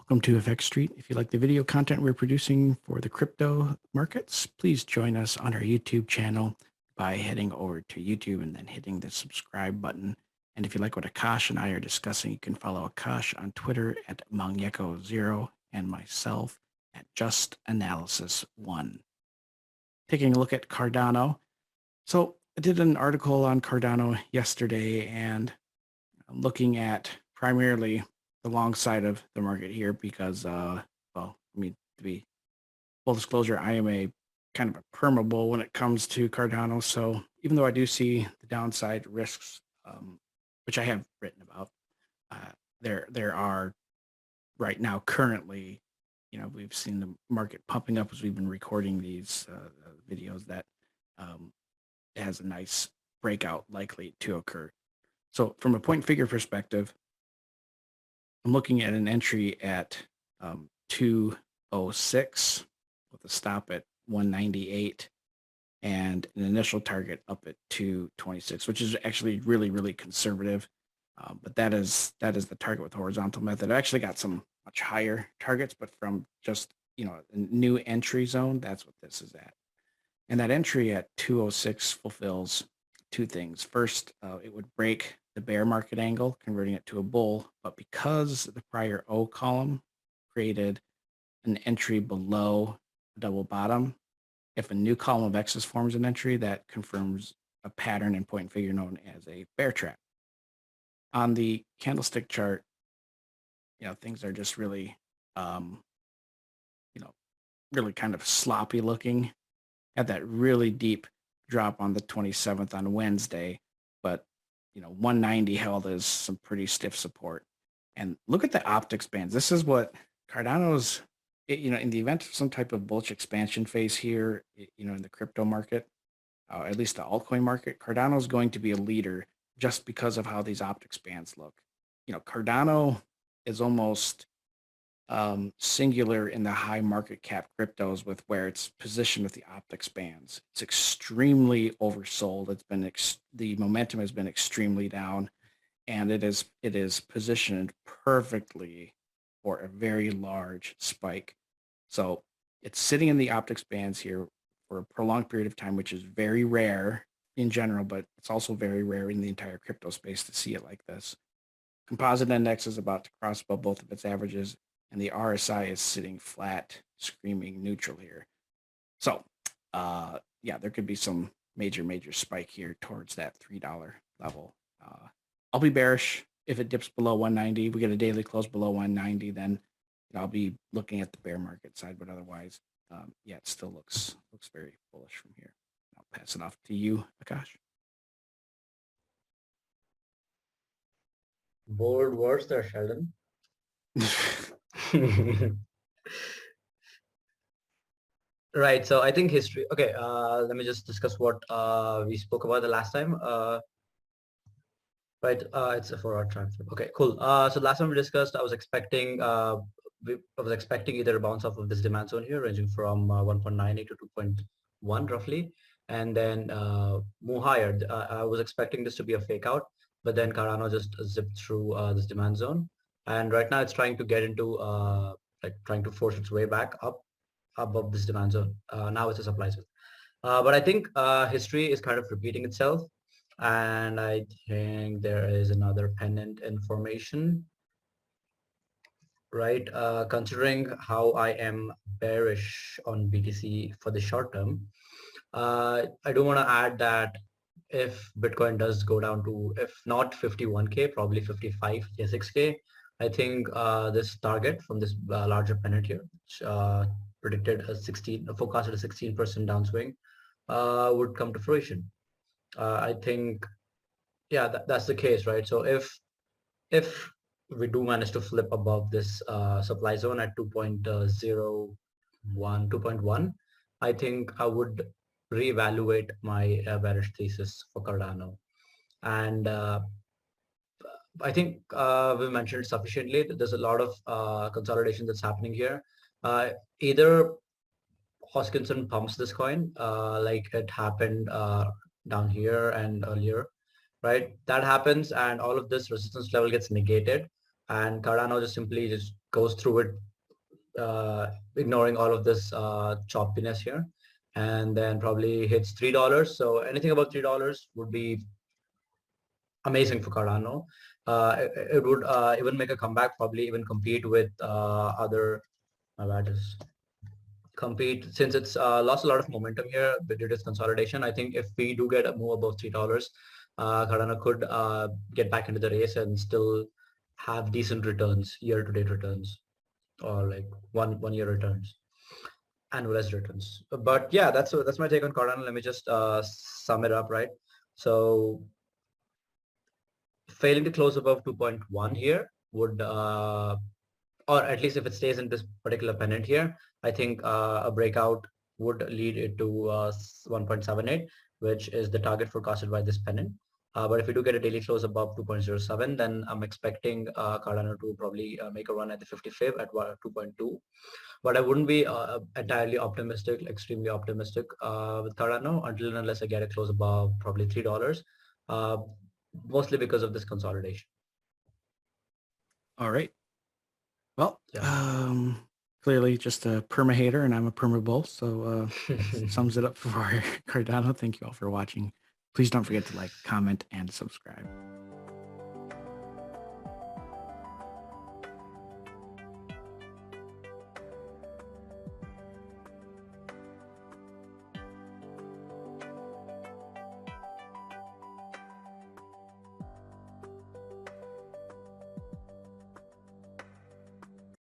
Welcome to FXStreet. If you like the video content we're producing for the crypto markets, please join us on our YouTube channel by heading over to YouTube and then hitting the subscribe button. And if you like what Akash and I are discussing, you can follow Akash on Twitter at Mangyeko0 and myself at JustAnalysis1. Taking a look at Cardano. So I did an article on Cardano yesterday and looking at primarily the long side of the market here because, to be full disclosure, I am a kind of a perma bull when it comes to Cardano. So even though I do see the downside risks, which I have written about, there are right now currently, we've seen the market pumping up as we've been recording these videos that it has a nice breakout likely to occur. So from a point figure perspective, I'm looking at an entry at 206 with a stop at 198 and an initial target up at 226, which is actually really, really conservative. But that is the target with the horizontal method. I actually got some much higher targets, but from just, a new entry zone, that's what this is at. And that entry at 206 fulfills two things. First, it would break the bear market angle, converting it to a bull, but because the prior O column created an entry below a double bottom, if a new column of X's forms an entry, that confirms a pattern in point figure known as a bear trap. On the candlestick chart, things are just really, really kind of sloppy looking. Had that really deep drop on the 27th on Wednesday, but 190 held as some pretty stiff support. And look at the optics bands. This is what Cardano's, in the event of some type of bullish expansion phase here, in the crypto market, at least the altcoin market, Cardano is going to be a leader just because of how these optics bands look. Cardano is almost singular in the high market cap cryptos with where it's positioned with the optics bands. It's extremely oversold. It's been the momentum has been extremely down, and it is positioned perfectly for a very large spike. So it's sitting in the optics bands here for a prolonged period of time, which is very rare in general, but it's also very rare in the entire crypto space to see it like this. Composite index is about to cross above both of its averages, and the RSI is sitting flat, screaming neutral here. So, there could be some major spike here towards that $3 level. I'll be bearish if it dips below 190. We get a daily close below 190, then I'll be looking at the bear market side. But otherwise, it still looks very bullish from here. I'll pass it off to you, Akash. Bold words there, Sheldon. Right, so I think history. Okay, let me just discuss what we spoke about the last time. Right, it's a 4-hour time frame. Okay, cool. So last time we discussed, I was expecting either a bounce off of this demand zone here, ranging from 1.98 to 2.1 roughly, and then move higher. I was expecting this to be a fake out, but then Cardano just zipped through this demand zone, and right now it's trying to get into trying to force its way back up above this demand zone. Now it's a supply zone, but I think history is kind of repeating itself, and I think there is another pennant information. Right, considering how I am bearish on BTC for the short term, I do want to add that if Bitcoin does go down to, if not 51K, probably 55K, 6K, I think this target from this larger pennant here, which predicted forecasted a 16% downswing, would come to fruition. I think, that's the case, right? So if we do manage to flip above this supply zone at 2.01, 2.1, I think I would reevaluate my bearish thesis for Cardano. And I think we mentioned sufficiently that there's a lot of consolidation that's happening here. Either Hoskinson pumps this coin like it happened down here and earlier, right? That happens and all of this resistance level gets negated, and Cardano just simply goes through it, ignoring all of this choppiness here, and then probably hits $3. So anything above $3 would be amazing for Cardano. It would even make a comeback, probably even compete with other, my bad, is compete, since it's lost a lot of momentum here due to its consolidation. I think if we do get a move above $3, Cardano could get back into the race and still have decent returns, year-to-date returns, or like one year returns, annualized returns. But yeah, that's my take on Cardano. Let me just sum it up, right? So failing to close above 2.1 here would, or at least if it stays in this particular pennant here, I think a breakout would lead it to 1.78, which is the target forecasted by this pennant. But if we do get a daily close above 2.07, then I'm expecting Cardano to probably make a run at the 55 at 2.2. But I wouldn't be entirely optimistic, extremely optimistic with Cardano until and unless I get a close above probably $3, mostly because of this consolidation. All right. Well, Yeah. clearly just a perma hater, and I'm a perma bull. So that sums it up for Cardano. Thank you all for watching. Please don't forget to like, comment, and subscribe.